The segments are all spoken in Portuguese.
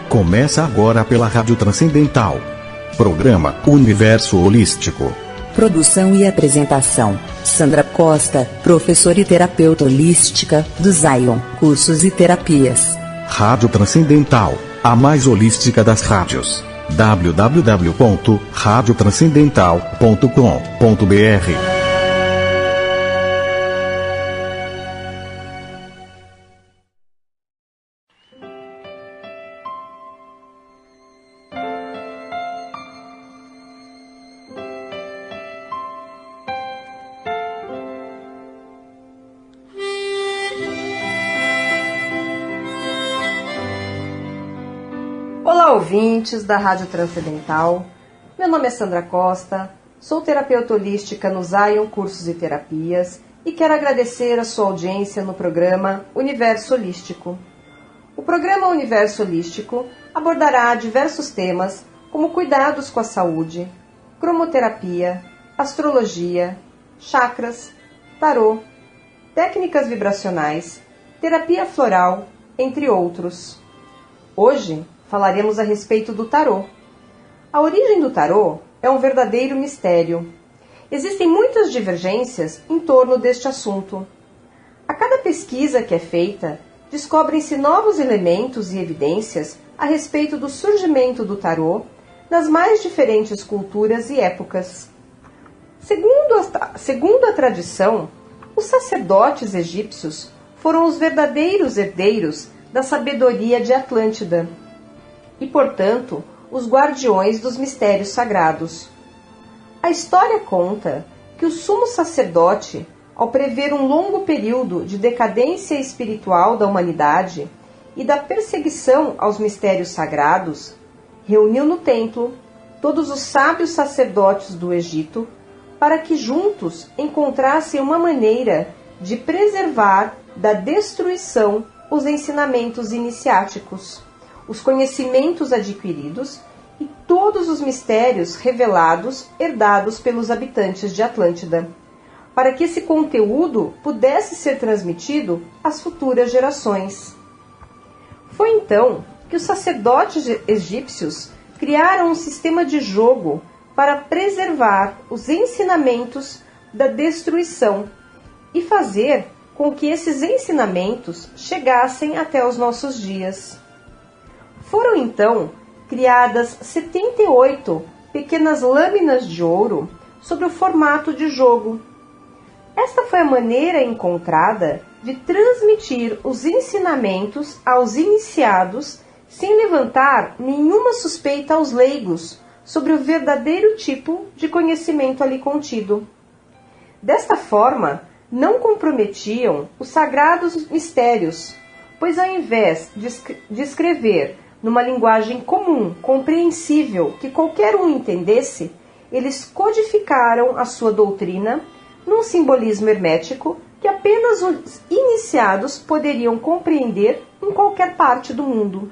Começa agora pela Rádio Transcendental. Programa Universo Holístico. Produção e apresentação: Sandra Costa, professora e terapeuta holística do Zion Cursos e Terapias. Rádio Transcendental, a mais holística das rádios. www.radiotranscendental.com.br. Olá, ouvintes da Rádio Transcendental. Meu nome é Sandra Costa, sou terapeuta holística no Zion Cursos e Terapias e quero agradecer a sua audiência no programa Universo Holístico. O programa Universo Holístico abordará diversos temas como cuidados com a saúde, cromoterapia, astrologia, chakras, tarô, técnicas vibracionais, terapia floral, entre outros. Hoje falaremos a respeito do tarô. A origem do tarô é um verdadeiro mistério. Existem muitas divergências em torno deste assunto. A cada pesquisa que é feita, descobrem-se novos elementos e evidências a respeito do surgimento do tarô nas mais diferentes culturas e épocas. Segundo a tradição, os sacerdotes egípcios foram os verdadeiros herdeiros da sabedoria de Atlântida e, portanto, os guardiões dos mistérios sagrados. A história conta que o sumo sacerdote, ao prever um longo período de decadência espiritual da humanidade e da perseguição aos mistérios sagrados, reuniu no templo todos os sábios sacerdotes do Egito para que juntos encontrassem uma maneira de preservar da destruição os ensinamentos iniciáticos, os conhecimentos adquiridos e todos os mistérios revelados herdados pelos habitantes de Atlântida, para que esse conteúdo pudesse ser transmitido às futuras gerações. Foi então que os sacerdotes egípcios criaram um sistema de jogo para preservar os ensinamentos da destruição e fazer com que esses ensinamentos chegassem até os nossos dias. Foram então criadas 78 pequenas lâminas de ouro sob o formato de jogo. Esta foi a maneira encontrada de transmitir os ensinamentos aos iniciados sem levantar nenhuma suspeita aos leigos sobre o verdadeiro tipo de conhecimento ali contido. Desta forma, não comprometiam os sagrados mistérios, pois ao invés de escrever numa linguagem comum, compreensível, que qualquer um entendesse, eles codificaram a sua doutrina num simbolismo hermético que apenas os iniciados poderiam compreender em qualquer parte do mundo.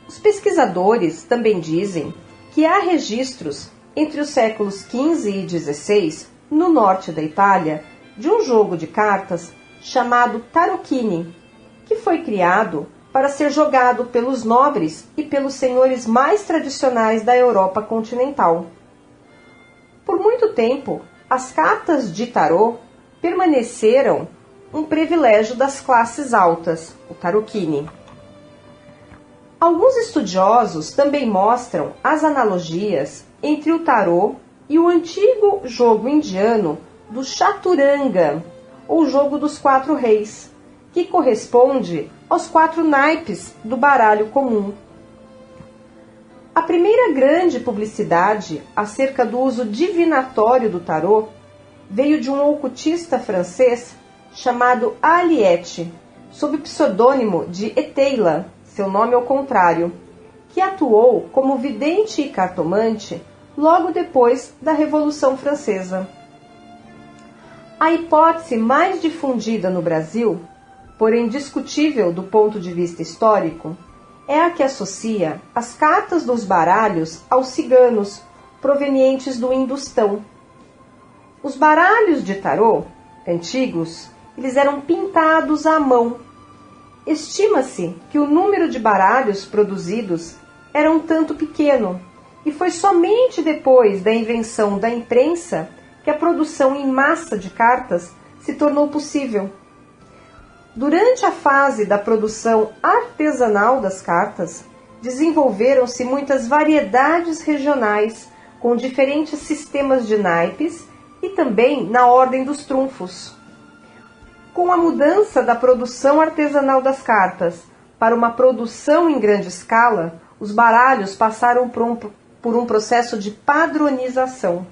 Os pesquisadores também dizem que há registros entre os séculos XV e XVI, no norte da Itália, de um jogo de cartas chamado Tarocchini, que foi criado para ser jogado pelos nobres e pelos senhores mais tradicionais da Europa continental. Por muito tempo, as cartas de tarô permaneceram um privilégio das classes altas, o Tarocchini. Alguns estudiosos também mostram as analogias entre o tarô e o antigo jogo indiano do Chaturanga, ou jogo dos 4 reis, que corresponde aos 4 naipes do baralho comum. A primeira grande publicidade acerca do uso divinatório do tarô veio de um ocultista francês chamado Aliette, sob o pseudônimo de Eteila, seu nome ao contrário, que atuou como vidente e cartomante logo depois da Revolução Francesa. A hipótese mais difundida no Brasil, porém discutível do ponto de vista histórico, é a que associa as cartas dos baralhos aos ciganos provenientes do Hindustão. Os baralhos de tarô antigos, eles eram pintados à mão Estima-se que o número de baralhos produzidos era um tanto pequeno, e foi somente depois da invenção da imprensa que a produção em massa de cartas se tornou possível. Durante a fase da produção artesanal das cartas, desenvolveram-se muitas variedades regionais, com diferentes sistemas de naipes e também na ordem dos trunfos. Com a mudança da produção artesanal das cartas para uma produção em grande escala, os baralhos passaram por um processo de padronização.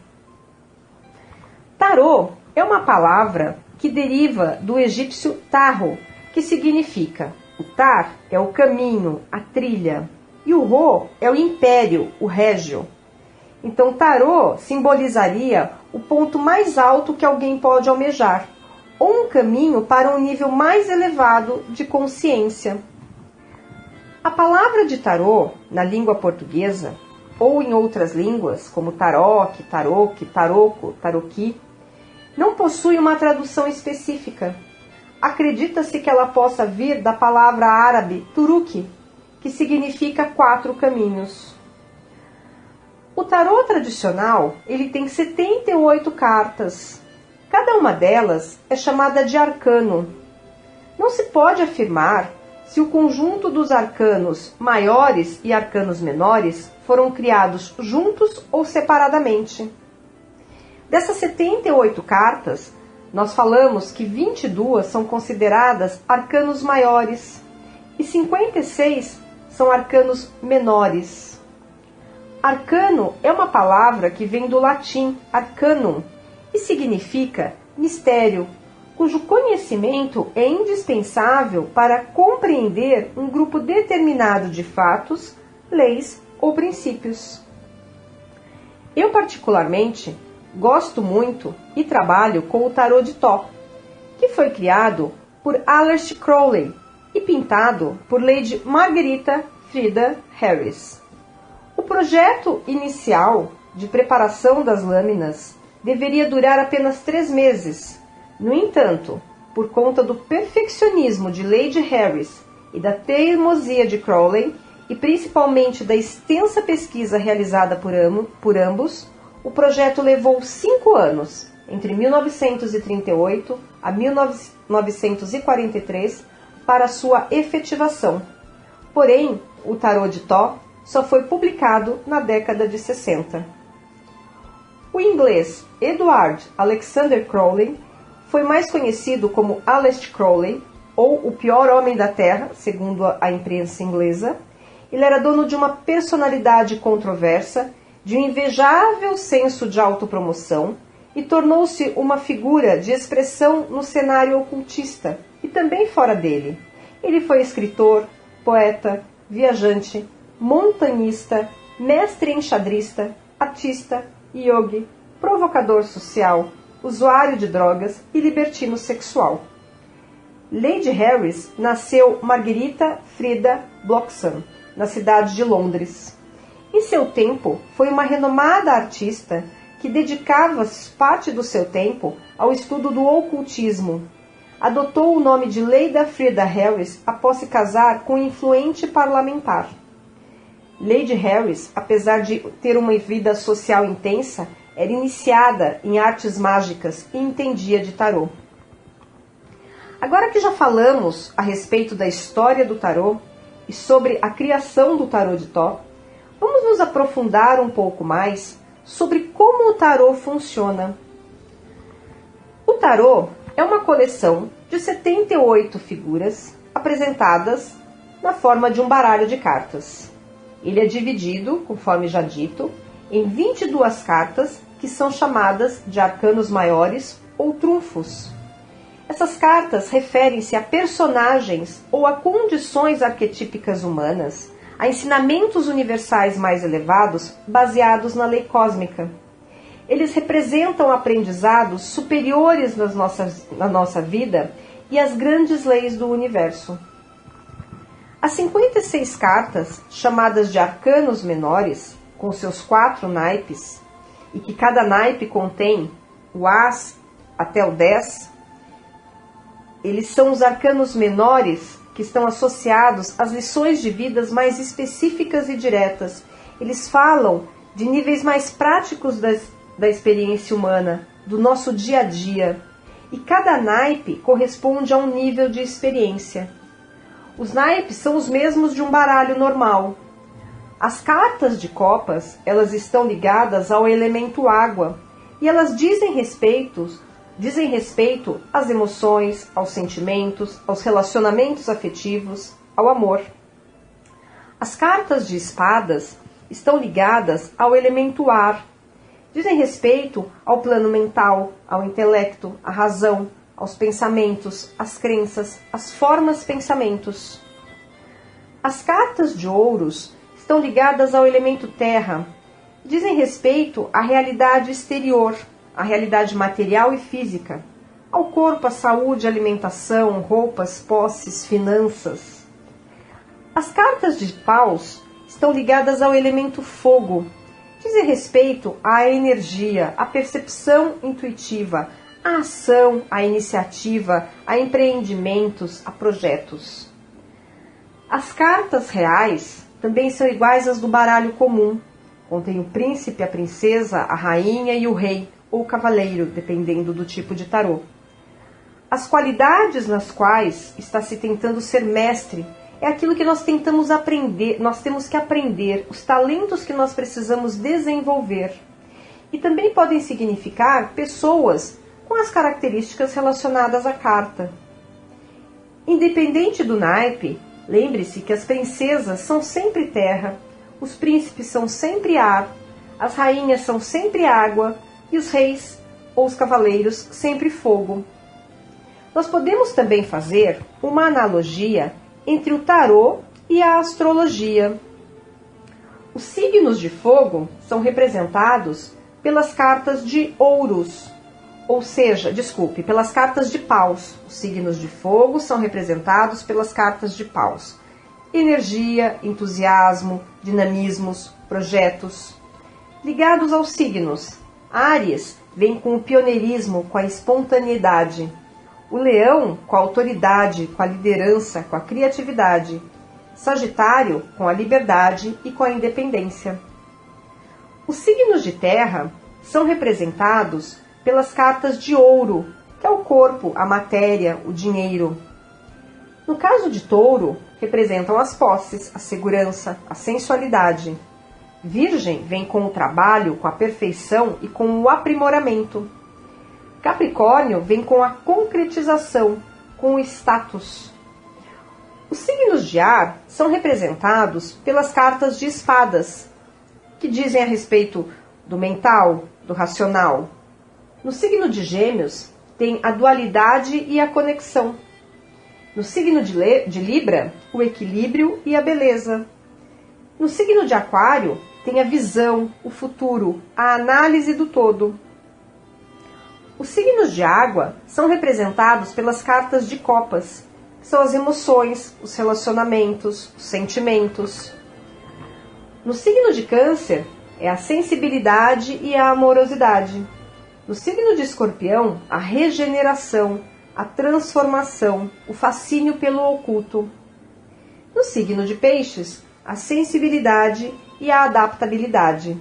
Tarô é uma palavra que deriva do egípcio tarro, que significa o tar é o caminho, a trilha, e o ro é o império, o régio. Então, tarô simbolizaria o ponto mais alto que alguém pode almejar, ou um caminho para um nível mais elevado de consciência. A palavra de tarô, na língua portuguesa, ou em outras línguas, como taroque, taroque, taroco, taroqui, não possui uma tradução específica. Acredita-se que ela possa vir da palavra árabe turuki, que significa 4 caminhos. O tarô tradicional, ele tem 78 cartas. Cada uma delas é chamada de arcano. Não se pode afirmar se o conjunto dos arcanos maiores e arcanos menores foram criados juntos ou separadamente. Dessas 78 cartas, nós falamos que 22 são consideradas arcanos maiores e 56 são arcanos menores. Arcano é uma palavra que vem do latim arcanum e significa mistério, cujo conhecimento é indispensável para compreender um grupo determinado de fatos, leis ou princípios. Eu, particularmente, gosto muito e trabalho com o tarô de Tó, que foi criado por Aleister Crowley e pintado por Lady Margarita Frieda Harris. O projeto inicial de preparação das lâminas deveria durar apenas 3 meses. No entanto, por conta do perfeccionismo de Lady Harris e da teimosia de Crowley, e principalmente da extensa pesquisa realizada por ambos, o projeto levou 5 anos, entre 1938 a 1943, para sua efetivação. Porém, o tarô de Tó só foi publicado na década de 60. O inglês Edward Alexander Crowley foi mais conhecido como Aleister Crowley, ou o pior homem da Terra, segundo a imprensa inglesa. Ele era dono de uma personalidade controversa, de um invejável senso de autopromoção e tornou-se uma figura de expressão no cenário ocultista e também fora dele. Ele foi escritor, poeta, viajante, montanhista, mestre enxadrista, artista, yogi, provocador social, usuário de drogas e libertino sexual. Lady Harris nasceu Margarita Frieda Bloxham, na cidade de Londres. Em seu tempo, foi uma renomada artista que dedicava parte do seu tempo ao estudo do ocultismo. Adotou o nome de Lady Frieda Harris após se casar com um influente parlamentar. Lady Harris, apesar de ter uma vida social intensa, era iniciada em artes mágicas e entendia de tarô. Agora que já falamos a respeito da história do tarô e sobre a criação do tarô de Tó, vamos nos aprofundar um pouco mais sobre como o tarô funciona. O tarô é uma coleção de 78 figuras apresentadas na forma de um baralho de cartas. Ele é dividido, conforme já dito, em 22 cartas que são chamadas de arcanos maiores ou trunfos. Essas cartas referem-se a personagens ou a condições arquetípicas humanas, a ensinamentos universais mais elevados baseados na lei cósmica. Eles representam aprendizados superiores na nossa vida e as grandes leis do universo. As 56 cartas, chamadas de arcanos menores, com seus 4 naipes, e que cada naipe contém o As até o 10, eles são os arcanos menores que estão associados às lições de vidas mais específicas e diretas. Eles falam de níveis mais práticos da experiência humana, do nosso dia a dia. E cada naipe corresponde a um nível de experiência. Os naipes são os mesmos de um baralho normal. As cartas de copas, elas estão ligadas ao elemento água e elas dizem respeito às emoções, aos sentimentos, aos relacionamentos afetivos, ao amor. As cartas de espadas estão ligadas ao elemento ar, dizem respeito ao plano mental, ao intelecto, à razão, aos pensamentos, às crenças, às formas pensamentos. As cartas de ouros estão ligadas ao elemento terra, dizem respeito à realidade exterior, à realidade material e física, ao corpo, à saúde, alimentação, roupas, posses, finanças. As cartas de paus estão ligadas ao elemento fogo, dizem respeito à energia, à percepção intuitiva, à ação, à iniciativa, a empreendimentos, a projetos. As cartas reais também são iguais às do baralho comum. Contém o príncipe, a princesa, a rainha e o rei, ou o cavaleiro, dependendo do tipo de tarô. As qualidades nas quais está se tentando ser mestre é aquilo que nós tentamos aprender, nós temos que aprender, os talentos que nós precisamos desenvolver. E também podem significar pessoas com as características relacionadas à carta. Independente do naipe, lembre-se que as princesas são sempre terra, os príncipes são sempre ar, as rainhas são sempre água e os reis ou os cavaleiros sempre fogo. Nós podemos também fazer uma analogia entre o tarô e a astrologia. Os signos de fogo são representados pelas cartas de ouros, pelas cartas de paus. Os signos de fogo são representados pelas cartas de paus. Energia, entusiasmo, dinamismos, projetos. Ligados aos signos, Áries vem com o pioneirismo, com a espontaneidade. O Leão com a autoridade, com a liderança, com a criatividade. Sagitário com a liberdade e com a independência. Os signos de terra são representados pelas cartas de ouro, que é o corpo, a matéria, o dinheiro. No caso de touro, representam as posses, a segurança, a sensualidade. Virgem vem com o trabalho, com a perfeição e com o aprimoramento. Capricórnio vem com a concretização, com o status. Os signos de ar são representados pelas cartas de espadas, que dizem a respeito do mental, do racional. No signo de Gêmeos tem a dualidade e a conexão. No signo de Libra, o equilíbrio e a beleza. No signo de Aquário tem a visão, o futuro, a análise do todo. Os signos de água são representados pelas cartas de copas, que são as emoções, os relacionamentos, os sentimentos. No signo de Câncer é a sensibilidade e a amorosidade. No signo de Escorpião, a regeneração, a transformação, o fascínio pelo oculto. No signo de Peixes, a sensibilidade e a adaptabilidade.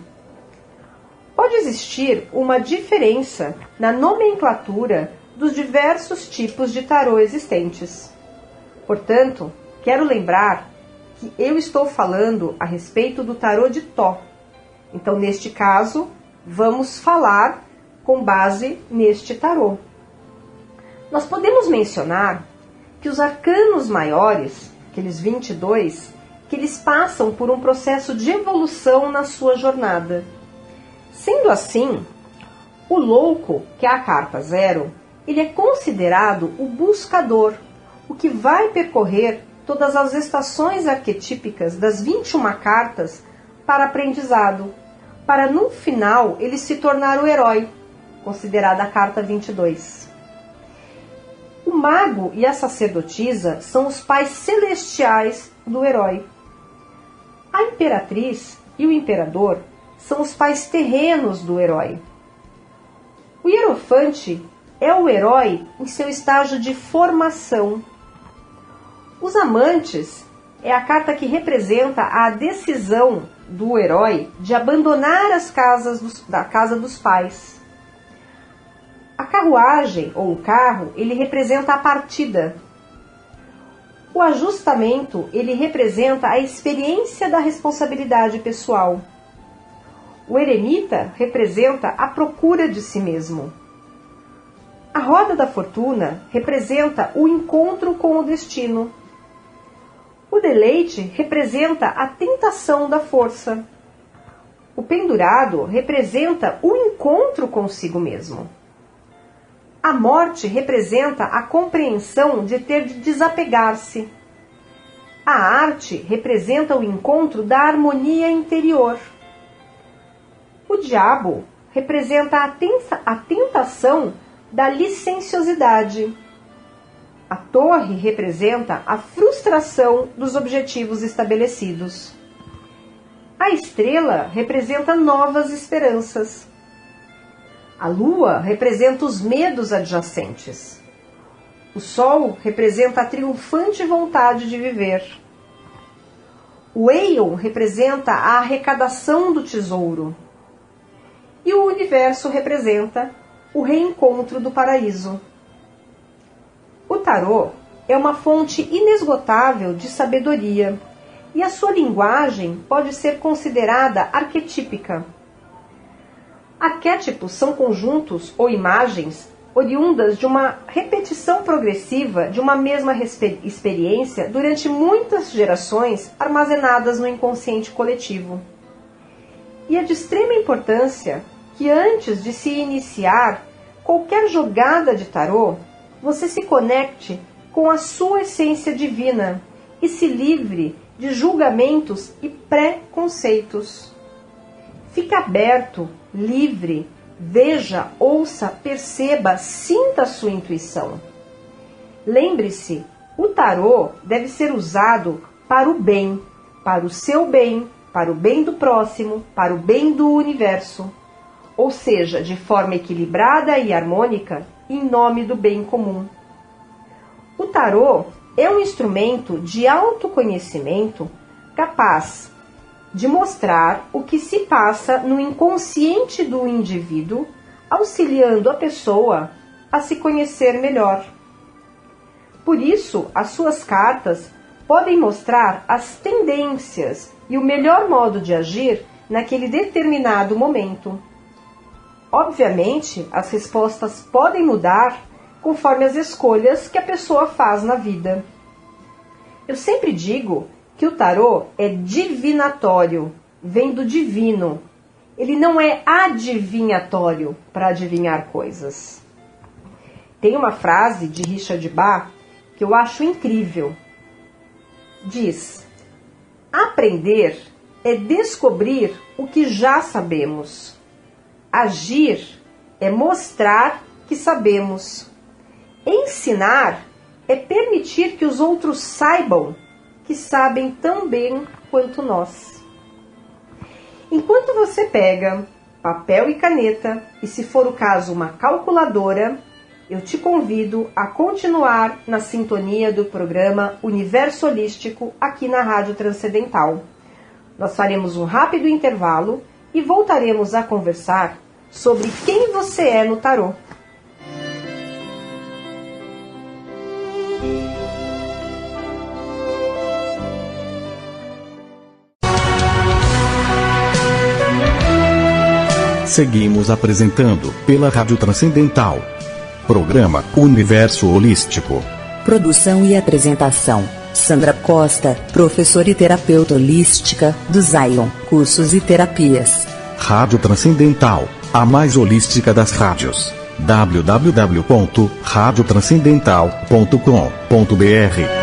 Pode existir uma diferença na nomenclatura dos diversos tipos de tarô existentes. Portanto, quero lembrar que eu estou falando a respeito do tarô de Tó. Então, neste caso, vamos falar com base neste tarô. Nós podemos mencionar que os arcanos maiores, aqueles 22, que eles passam por um processo de evolução na sua jornada. Sendo assim, o louco, que é a carta 0, ele é considerado o buscador, o que vai percorrer todas as estações arquetípicas das 21 cartas para aprendizado, para no final ele se tornar o herói, considerada a carta 22. O mago e a sacerdotisa são os pais celestiais do herói. A imperatriz e o imperador são os pais terrenos do herói. O hierofante é o herói em seu estágio de formação. Os amantes é a carta que representa a decisão do herói de abandonar a casa dos pais. A carruagem, ou o carro, ele representa a partida. O ajustamento, ele representa a experiência da responsabilidade pessoal. O eremita representa a procura de si mesmo. A roda da fortuna representa o encontro com o destino. O deleite representa a tentação da força. O pendurado representa o encontro consigo mesmo. A morte representa a compreensão de ter de desapegar-se. A arte representa o encontro da harmonia interior. O diabo representa a tentação da licenciosidade. A torre representa a frustração dos objetivos estabelecidos. A estrela representa novas esperanças. A lua representa os medos adjacentes. O sol representa a triunfante vontade de viver. O Eion representa a arrecadação do tesouro. E o universo representa o reencontro do paraíso. O tarô é uma fonte inesgotável de sabedoria e a sua linguagem pode ser considerada arquetípica. Arquétipos são conjuntos ou imagens oriundas de uma repetição progressiva de uma mesma experiência durante muitas gerações armazenadas no inconsciente coletivo. E é de extrema importância que antes de se iniciar qualquer jogada de tarô, você se conecte com a sua essência divina e se livre de julgamentos e preconceitos. Fique aberto, livre, veja, ouça, perceba, sinta a sua intuição. Lembre-se, o tarô deve ser usado para o bem, para o seu bem, para o bem do próximo, para o bem do universo. Ou seja, de forma equilibrada e harmônica, em nome do bem comum. O tarô é um instrumento de autoconhecimento capaz de mostrar o que se passa no inconsciente do indivíduo, auxiliando a pessoa a se conhecer melhor. Por isso, as suas cartas podem mostrar as tendências e o melhor modo de agir naquele determinado momento. Obviamente, as respostas podem mudar conforme as escolhas que a pessoa faz na vida. Eu sempre digo que o tarô é divinatório, vem do divino. Ele não é adivinhatório para adivinhar coisas. Tem uma frase de Richard Bach que eu acho incrível. Diz: aprender é descobrir o que já sabemos. Agir é mostrar que sabemos. Ensinar é permitir que os outros saibam que sabem tão bem quanto nós. Enquanto você pega papel e caneta, e se for o caso uma calculadora, eu te convido a continuar na sintonia do programa Universo Holístico aqui na Rádio Transcendental. Nós faremos um rápido intervalo e voltaremos a conversar sobre quem você é no tarô. Seguimos apresentando pela Rádio Transcendental. Programa Universo Holístico. Produção e apresentação: Sandra Costa, professora e terapeuta holística do Zion, cursos e terapias. Rádio Transcendental, a mais holística das rádios. www.radiotranscendental.com.br.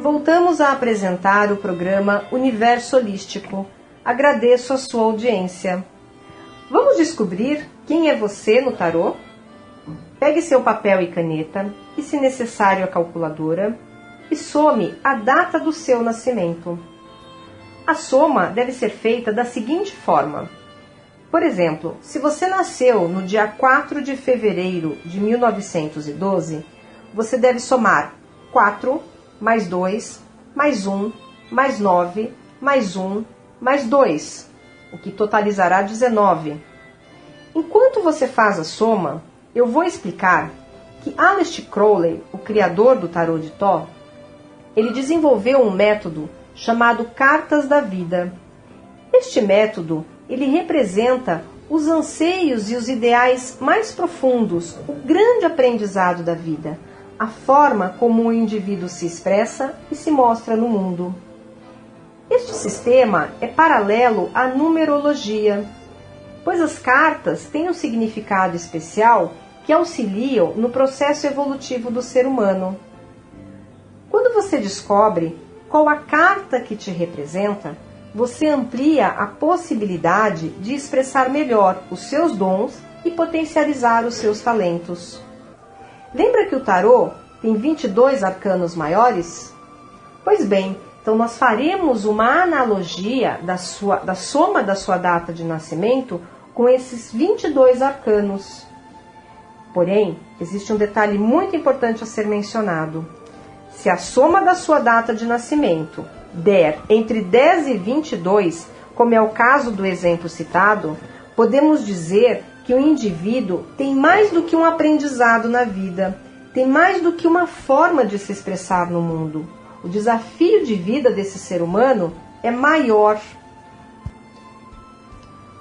Voltamos a apresentar o programa Universo Holístico. Agradeço a sua audiência. Vamos descobrir quem é você no tarô? Pegue seu papel e caneta e, se necessário, a calculadora e some a data do seu nascimento. A soma deve ser feita da seguinte forma. Por exemplo, se você nasceu no dia 4 de fevereiro de 1912, você deve somar 4, mais 2, mais 1, mais 9, mais 1, mais 2, o que totalizará 19. Enquanto você faz a soma, eu vou explicar que Aleister Crowley, o criador do tarô de Thoth, ele desenvolveu um método chamado Cartas da Vida. Este método, ele representa os anseios e os ideais mais profundos, o grande aprendizado da vida, a forma como o indivíduo se expressa e se mostra no mundo. Este sistema é paralelo à numerologia, pois as cartas têm um significado especial que auxiliam no processo evolutivo do ser humano. Quando você descobre qual a carta que te representa, você amplia a possibilidade de expressar melhor os seus dons e potencializar os seus talentos. Lembra que o tarô tem 22 arcanos maiores? Pois bem, então nós faremos uma analogia da soma da sua data de nascimento com esses 22 arcanos. Porém, existe um detalhe muito importante a ser mencionado. Se a soma da sua data de nascimento der entre 10 e 22, como é o caso do exemplo citado, podemos dizer que o indivíduo tem mais do que um aprendizado na vida, tem mais do que uma forma de se expressar no mundo. O desafio de vida desse ser humano é maior.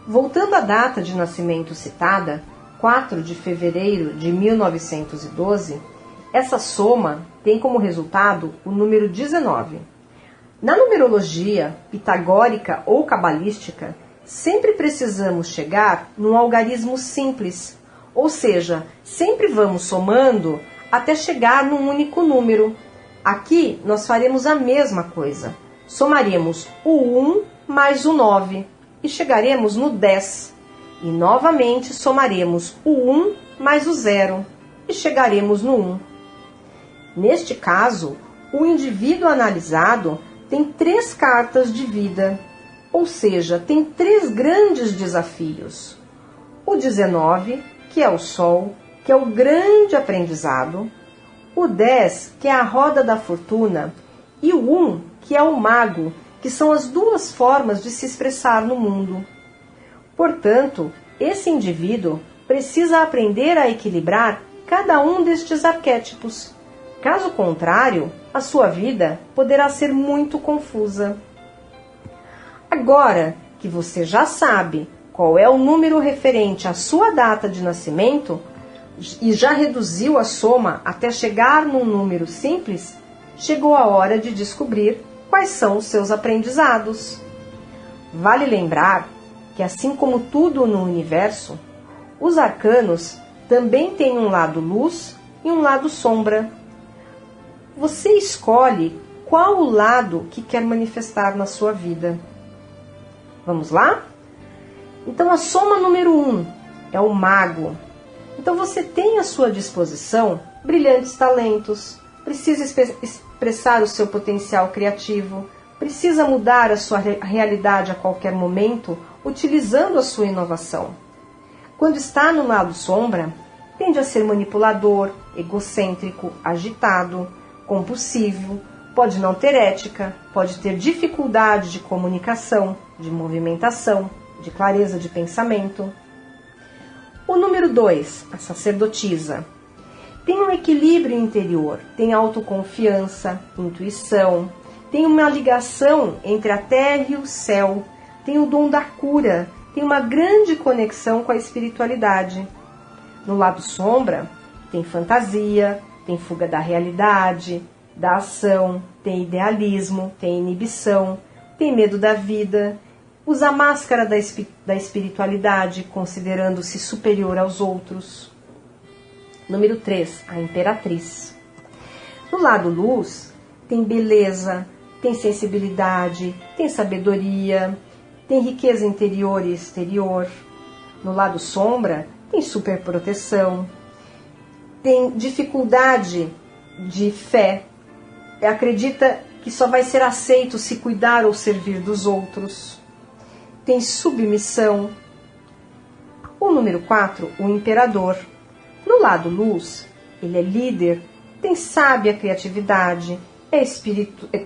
Voltando à data de nascimento citada, 4 de fevereiro de 1912, essa soma tem como resultado o número 19. Na numerologia pitagórica ou cabalística, sempre precisamos chegar num algarismo simples, ou seja, sempre vamos somando até chegar num único número. Aqui nós faremos a mesma coisa. Somaremos o 1 mais o 9 e chegaremos no 10. E novamente somaremos o 1 mais o 0 e chegaremos no 1. Neste caso, o indivíduo analisado tem 3 cartas de vida, ou seja, tem 3 grandes desafios. O 19, que é o Sol, que é o grande aprendizado. O 10, que é a roda da fortuna. E o 1, que é o mago, que são as 2 formas de se expressar no mundo. Portanto, esse indivíduo precisa aprender a equilibrar cada um destes arquétipos. Caso contrário, a sua vida poderá ser muito confusa. Agora que você já sabe qual é o número referente à sua data de nascimento e já reduziu a soma até chegar num número simples, chegou a hora de descobrir quais são os seus aprendizados. Vale lembrar que, assim como tudo no universo, os arcanos também têm um lado luz e um lado sombra. Você escolhe qual o lado que quer manifestar na sua vida. Vamos lá? Então, a soma número 1 é o mago. Então, você tem à sua disposição brilhantes talentos, precisa expressar o seu potencial criativo, precisa mudar a sua realidade a qualquer momento, utilizando a sua inovação. Quando está no lado sombra, tende a ser manipulador, egocêntrico, agitado, compulsivo, pode não ter ética, pode ter dificuldade de comunicação, de movimentação, de clareza de pensamento. O número 2, a sacerdotisa, tem um equilíbrio interior, tem autoconfiança, intuição, tem uma ligação entre a terra e o céu, tem o dom da cura, tem uma grande conexão com a espiritualidade. No lado sombra, tem fantasia, tem fuga da realidade, da ação, tem idealismo, tem inibição, tem medo da vida, usa a máscara da espiritualidade, considerando-se superior aos outros. Número 3, a imperatriz. No lado luz, tem beleza, tem sensibilidade, tem sabedoria, tem riqueza interior e exterior. No lado sombra, tem superproteção, tem dificuldade de fé, acredita que só vai ser aceito se cuidar ou servir dos outros, tem submissão. O número 4, o imperador. No lado luz, ele é líder, tem sábia criatividade,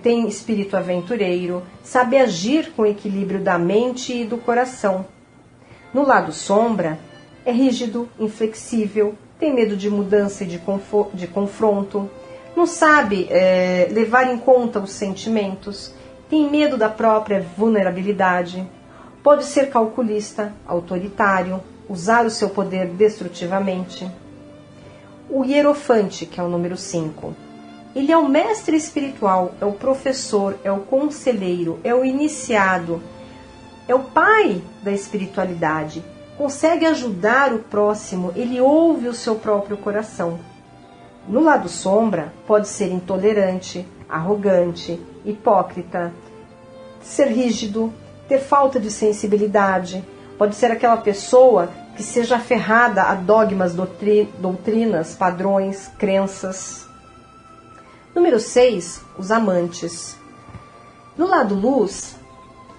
tem espírito aventureiro, sabe agir com equilíbrio da mente e do coração. No lado sombra, é rígido, inflexível, tem medo de mudança e de confronto, não sabe levar em conta os sentimentos, tem medo da própria vulnerabilidade, pode ser calculista, autoritário, usar o seu poder destrutivamente. O Hierofante, que é o número 5. Ele é o mestre espiritual, é o professor, é o conselheiro, é o iniciado, é o pai da espiritualidade. Consegue ajudar o próximo, ele ouve o seu próprio coração. No lado sombra, pode ser intolerante, arrogante, hipócrita, ser rígido, ter falta de sensibilidade. Pode ser aquela pessoa que seja aferrada a dogmas, doutrinas, padrões, crenças. Número 6, os amantes. No lado luz,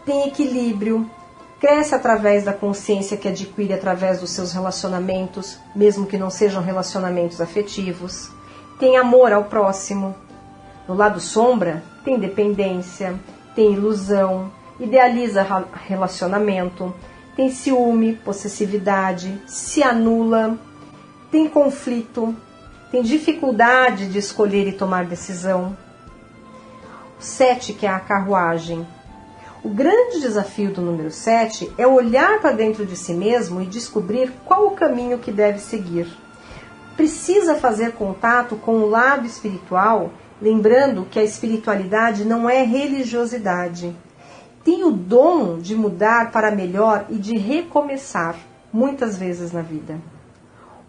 tem equilíbrio, cresce através da consciência que adquire através dos seus relacionamentos, mesmo que não sejam relacionamentos afetivos. Tem amor ao próximo. No lado sombra, tem dependência, tem ilusão, idealiza relacionamento, tem ciúme, possessividade, se anula, tem conflito, tem dificuldade de escolher e tomar decisão. O 7, que é a carruagem. O grande desafio do número 7 é olhar para dentro de si mesmo e descobrir qual o caminho que deve seguir. Precisa fazer contato com o lado espiritual, lembrando que a espiritualidade não é religiosidade. Tem o dom de mudar para melhor e de recomeçar, muitas vezes na vida.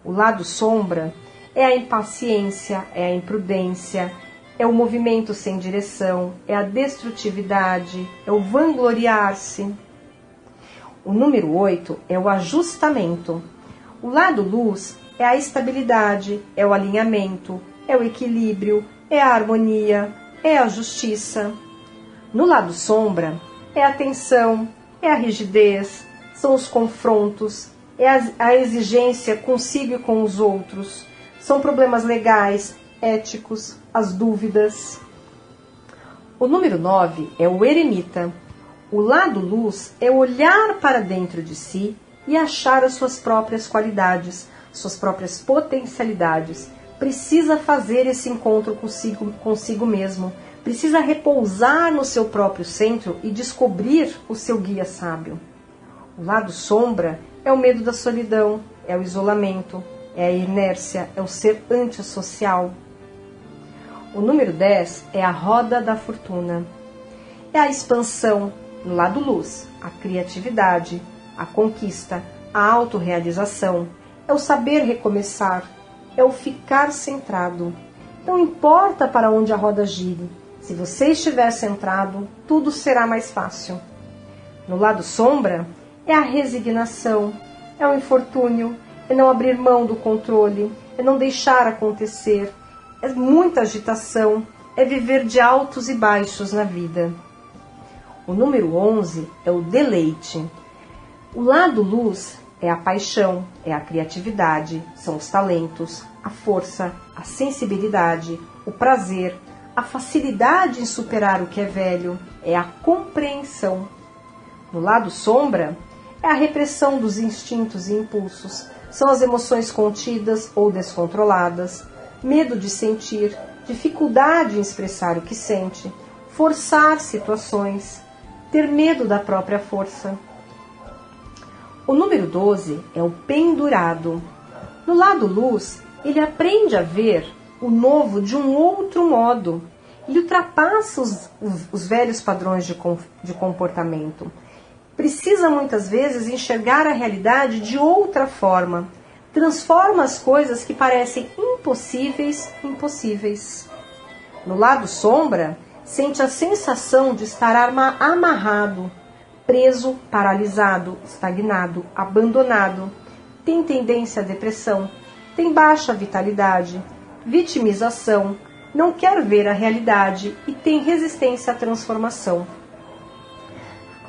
O lado sombra é a impaciência, é a imprudência, é o movimento sem direção, é a destrutividade, é o vangloriar-se. O número 8 é o ajustamento. O lado luz é a estabilidade, é o alinhamento, é o equilíbrio, é a harmonia, é a justiça. No lado sombra, é a tensão, é a rigidez, são os confrontos, é a exigência consigo e com os outros, são problemas legais, éticos, as dúvidas. O número 9 é o eremita. O lado luz é olhar para dentro de si e achar as suas próprias qualidades, suas próprias potencialidades. Precisa fazer esse encontro consigo mesmo. Precisa repousar no seu próprio centro e descobrir o seu guia sábio. O lado sombra é o medo da solidão, é o isolamento, é a inércia, é o ser antissocial. O número 10 é a roda da fortuna. É a expansão, no lado luz, a criatividade, a conquista, a autorrealização, é o saber recomeçar, é o ficar centrado. Não importa para onde a roda gire, se você estiver centrado, tudo será mais fácil. No lado sombra, é a resignação, é o infortúnio, é não abrir mão do controle, é não deixar acontecer, é muita agitação, é viver de altos e baixos na vida. O número 11 é o deleite. O lado luz é a paixão, é a criatividade, são os talentos, a força, a sensibilidade, o prazer, a facilidade em superar o que é velho, é a compreensão. No lado sombra, é a repressão dos instintos e impulsos, são as emoções contidas ou descontroladas, medo de sentir, dificuldade em expressar o que sente, forçar situações, ter medo da própria força. O número 12 é o pendurado. No lado luz, ele aprende a ver o novo de um outro modo. Ele ultrapassa os velhos padrões de comportamento. Precisa muitas vezes enxergar a realidade de outra forma. Transforma as coisas que parecem impossíveis, impossíveis. No lado sombra, sente a sensação de estar amarrado, preso, paralisado, estagnado, abandonado, tem tendência à depressão, tem baixa vitalidade, vitimização, não quer ver a realidade e tem resistência à transformação.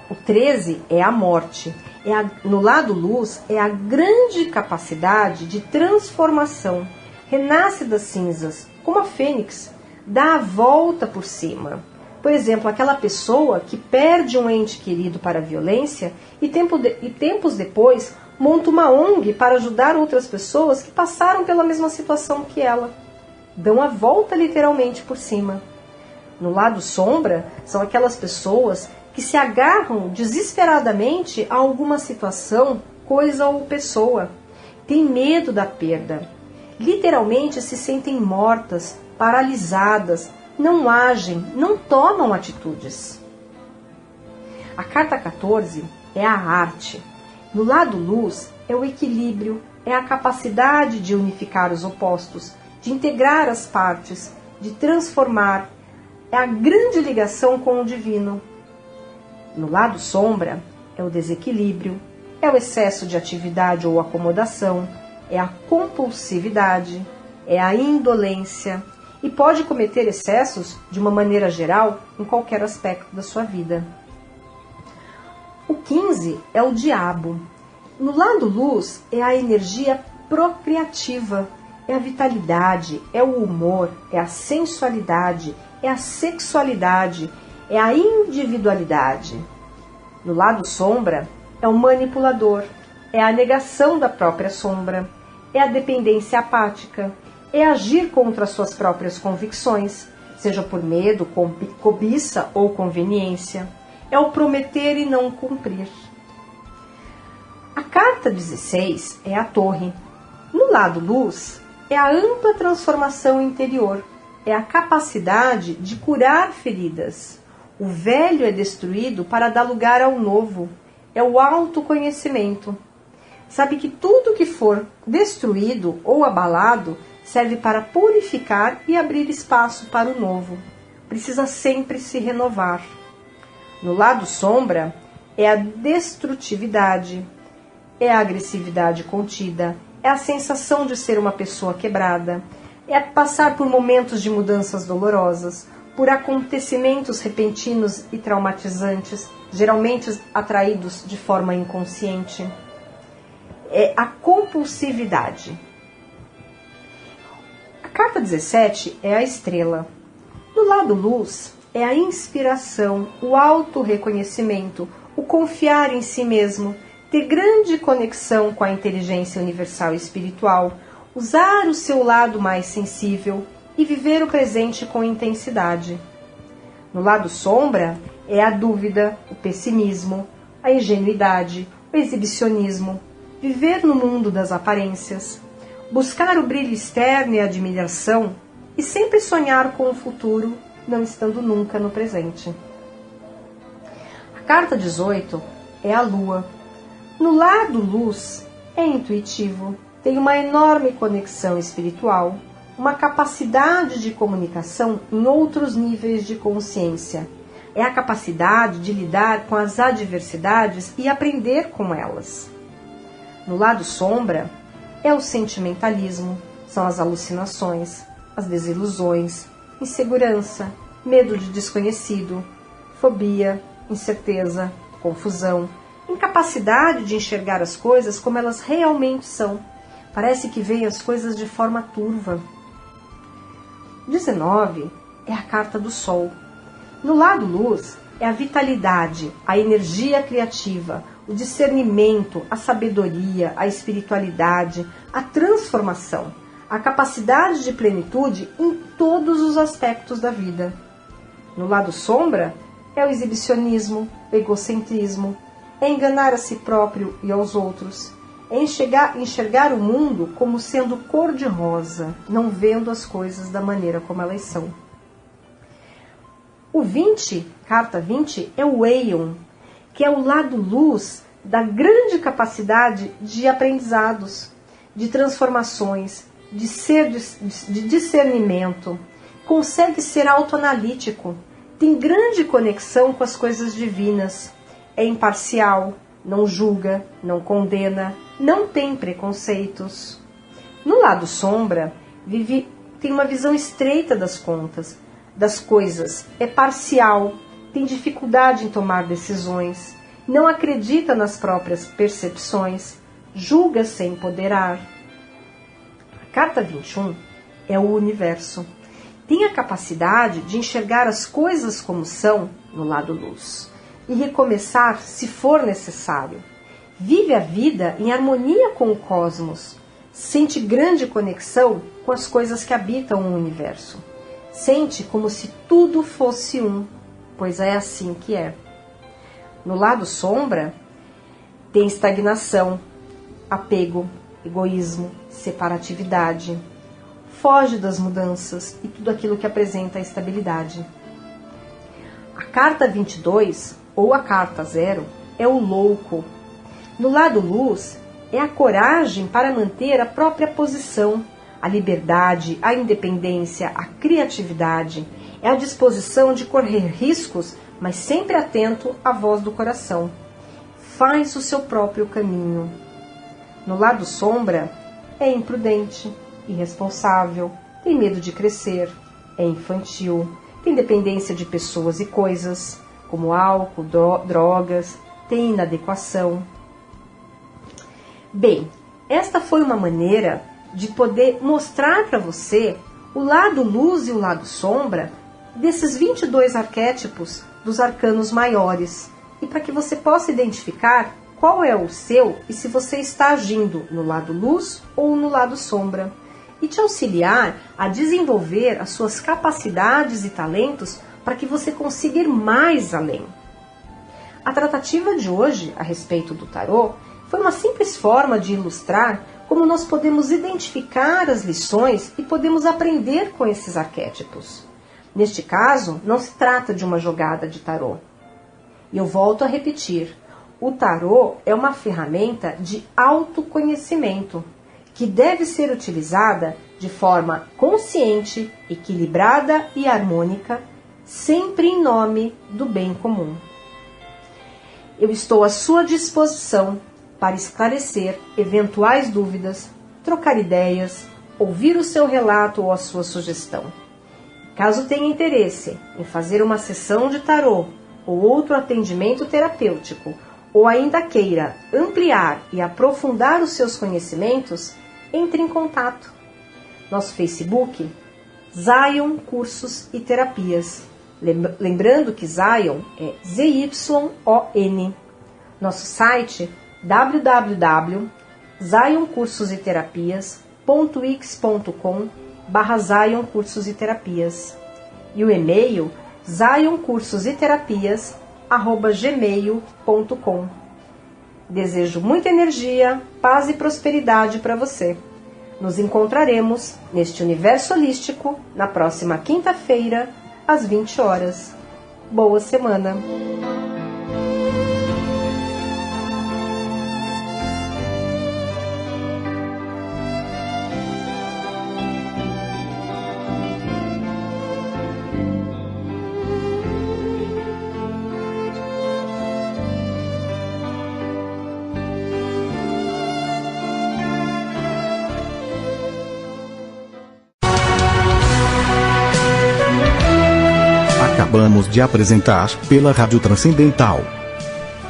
O 13 é a morte. No lado luz, é a grande capacidade de transformação. Renasce das cinzas, como a fênix, dá a volta por cima. Por exemplo, aquela pessoa que perde um ente querido para a violência e tempos depois monta uma ONG para ajudar outras pessoas que passaram pela mesma situação que ela. Dão a volta literalmente por cima. No lado sombra, são aquelas pessoas que se agarram desesperadamente a alguma situação, coisa ou pessoa. Têm medo da perda. Literalmente se sentem mortas, paralisadas, não agem, não tomam atitudes. A carta 14 é a arte. No lado luz é o equilíbrio, é a capacidade de unificar os opostos, de integrar as partes, de transformar. É a grande ligação com o divino. No lado sombra é o desequilíbrio, é o excesso de atividade ou acomodação, é a compulsividade, é a indolência e pode cometer excessos de uma maneira geral em qualquer aspecto da sua vida. O 15 é o diabo. No lado luz é a energia procriativa, é a vitalidade, é o humor, é a sensualidade, é a sexualidade, é a individualidade. No lado sombra é o manipulador, é a negação da própria sombra, é a dependência apática, é agir contra suas próprias convicções, seja por medo, cobiça ou conveniência. É o prometer e não cumprir. A carta 16 é a torre. No lado luz, é a ampla transformação interior, é a capacidade de curar feridas. O velho é destruído para dar lugar ao novo, é o autoconhecimento. Sabe que tudo que for destruído ou abalado serve para purificar e abrir espaço para o novo. Precisa sempre se renovar. No lado sombra é a destrutividade, é a agressividade contida, é a sensação de ser uma pessoa quebrada, é passar por momentos de mudanças dolorosas, por acontecimentos repentinos e traumatizantes, geralmente atraídos de forma inconsciente. É a compulsividade. A carta 17 é a estrela. No lado luz é a inspiração, o autorreconhecimento, o confiar em si mesmo, ter grande conexão com a inteligência universal e espiritual, usar o seu lado mais sensível e viver o presente com intensidade. No lado sombra é a dúvida, o pessimismo, a ingenuidade, o exibicionismo, viver no mundo das aparências, buscar o brilho externo e a admiração e sempre sonhar com o futuro, não estando nunca no presente. A carta 18 é a lua. No lado luz é intuitivo, tem uma enorme conexão espiritual, uma capacidade de comunicação em outros níveis de consciência. É a capacidade de lidar com as adversidades e aprender com elas. No lado sombra é o sentimentalismo, são as alucinações, as desilusões, insegurança, medo de desconhecido, fobia, incerteza, confusão, incapacidade de enxergar as coisas como elas realmente são. Parece que veem as coisas de forma turva. 19 é a carta do sol. No lado luz é a vitalidade, a energia criativa, o discernimento, a sabedoria, a espiritualidade, a transformação, a capacidade de plenitude em todos os aspectos da vida. No lado sombra é o exibicionismo, o egocentrismo, é enganar a si próprio e aos outros, é enxergar o mundo como sendo cor-de-rosa, não vendo as coisas da maneira como elas são. O 20, carta 20, é o Aeon, que é o lado luz da grande capacidade de aprendizados, de transformações, de discernimento, consegue ser autoanalítico, tem grande conexão com as coisas divinas, é imparcial, não julga, não condena, não tem preconceitos. No lado sombra, tem uma visão estreita das contas, das coisas, é parcial, tem dificuldade em tomar decisões, não acredita nas próprias percepções, julga sem ponderar. A carta 21 é o universo. Tem a capacidade de enxergar as coisas como são no lado luz e recomeçar se for necessário. Vive a vida em harmonia com o cosmos, sente grande conexão com as coisas que habitam o universo. Sente como se tudo fosse um, pois é assim que é. No lado sombra, tem estagnação, apego, egoísmo, separatividade. Foge das mudanças e tudo aquilo que apresenta a estabilidade. A carta 22, ou a carta 0, é o louco. No lado luz, é a coragem para manter a própria posição, a liberdade, a independência, a criatividade. É a disposição de correr riscos, mas sempre atento à voz do coração. Faz o seu próprio caminho. No lado sombra, é imprudente, irresponsável, tem medo de crescer, é infantil, tem dependência de pessoas e coisas, como álcool, drogas, tem inadequação. Bem, esta foi uma maneira de poder mostrar para você o lado luz e o lado sombra desses 22 arquétipos dos arcanos maiores, e para que você possa identificar qual é o seu e se você está agindo no lado luz ou no lado sombra, e te auxiliar a desenvolver as suas capacidades e talentos para que você consiga ir mais além. A tratativa de hoje a respeito do tarô foi uma simples forma de ilustrar como nós podemos identificar as lições e podemos aprender com esses arquétipos. Neste caso, não se trata de uma jogada de tarô. E eu volto a repetir, o tarô é uma ferramenta de autoconhecimento que deve ser utilizada de forma consciente, equilibrada e harmônica, sempre em nome do bem comum. Eu estou à sua disposição para esclarecer eventuais dúvidas, trocar ideias, ouvir o seu relato ou a sua sugestão. Caso tenha interesse em fazer uma sessão de tarô ou outro atendimento terapêutico, ou ainda queira ampliar e aprofundar os seus conhecimentos, entre em contato. Nosso Facebook, Zion Cursos e Terapias. Lembrando que Zion é Z-Y-O-N. Nosso site, www.zioncursoseterapias.wix.com/Zion Cursos e Terapias. E o e-mail, zioncursoseterapias@gmail.com. Desejo muita energia, paz e prosperidade para você. Nos encontraremos neste universo holístico na próxima quinta-feira, às 20 horas. Boa semana! Acabamos de apresentar pela Rádio Transcendental.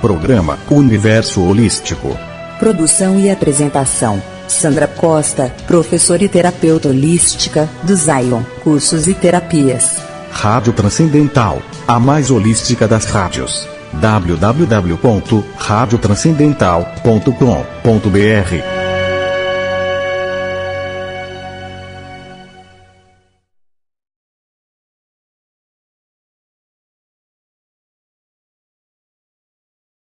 Programa Universo Holístico. Produção e apresentação: Sandra Costa, professora e terapeuta holística do Zion Cursos e Terapias. Rádio Transcendental, a mais holística das rádios. www.radiotranscendental.com.br